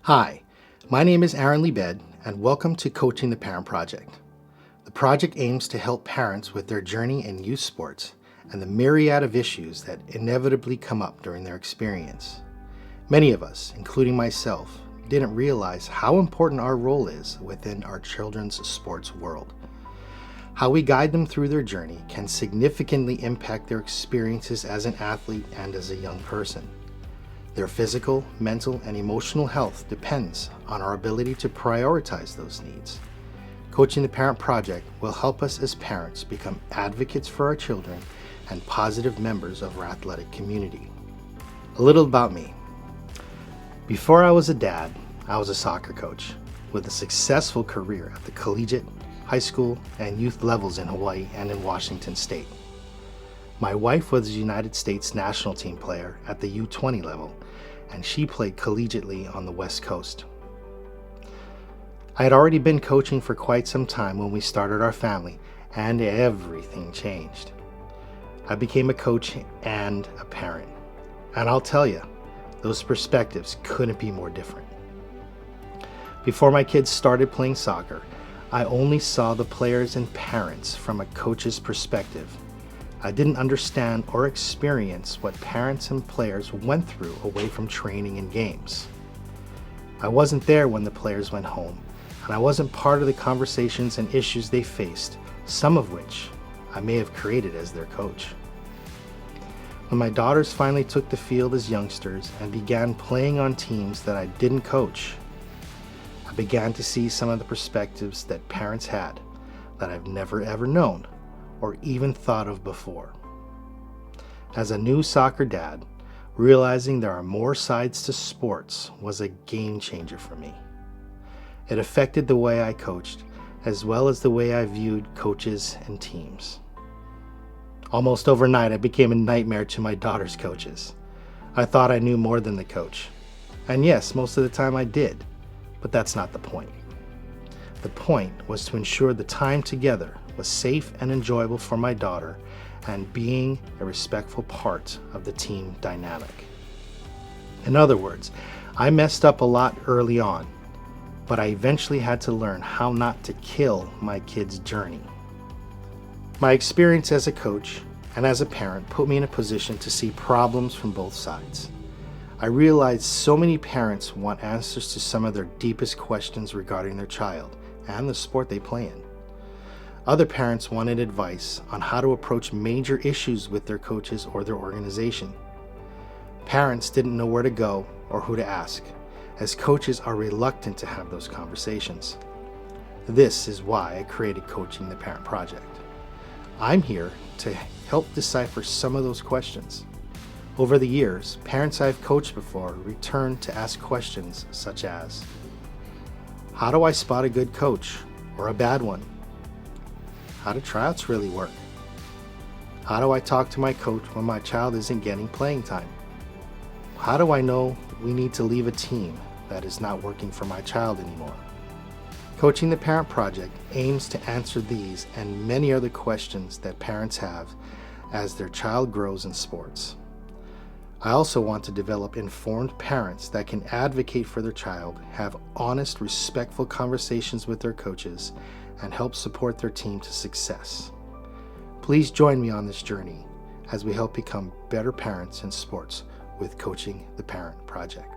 Hi, my name is Aaron Liebed, and welcome to Coaching the Parent Project. The project aims to help parents with their journey in youth sports and the myriad of issues that inevitably come up during their experience. Many of us, including myself, didn't realize how important our role is within our children's sports world. How we guide them through their journey can significantly impact their experiences as an athlete and as a young person. Their physical, mental, and emotional health depends on our ability to prioritize those needs. Coaching the Parent Project will help us as parents become advocates for our children and positive members of our athletic community. A little about me. Before I was a dad, I was a soccer coach with a successful career at the collegiate, high school, and youth levels in Hawaii and in Washington State. My wife was a United States national team player at the U20 level, and she played collegiately on the West Coast. I had already been coaching for quite some time when we started our family, and everything changed. I became a coach and a parent, and I'll tell you, those perspectives couldn't be more different. Before my kids started playing soccer, I only saw the players and parents from a coach's perspective. I didn't understand or experience what parents and players went through away from training and games. I wasn't there when the players went home, and I wasn't part of the conversations and issues they faced, some of which I may have created as their coach. When my daughters finally took the field as youngsters and began playing on teams that I didn't coach, I began to see some of the perspectives that parents had that I've never ever known or even thought of before. As a new soccer dad, realizing there are more sides to sports was a game changer for me. It affected the way I coached, as well as the way I viewed coaches and teams. Almost overnight, I became a nightmare to my daughter's coaches. I thought I knew more than the coach. And yes, most of the time I did, but that's not the point. The point was to ensure the time together was safe and enjoyable for my daughter and being a respectful part of the team dynamic. In other words, I messed up a lot early on, but I eventually had to learn how not to kill my kids' journey. My experience as a coach and as a parent put me in a position to see problems from both sides. I realized so many parents want answers to some of their deepest questions regarding their child and the sport they play in. Other parents wanted advice on how to approach major issues with their coaches or their organization. Parents didn't know where to go or who to ask, as coaches are reluctant to have those conversations. This is why I created Coaching the Parent Project. I'm here to help decipher some of those questions. Over the years, parents I've coached before returned to ask questions such as, how do I spot a good coach or a bad one? How do tryouts really work? How do I talk to my coach when my child isn't getting playing time? How do I know we need to leave a team that is not working for my child anymore? Coaching the Parent Project aims to answer these and many other questions that parents have as their child grows in sports. I also want to develop informed parents that can advocate for their child, have honest, respectful conversations with their coaches, and help support their team to success. Please join me on this journey as we help become better parents in sports with Coaching the Parent Project.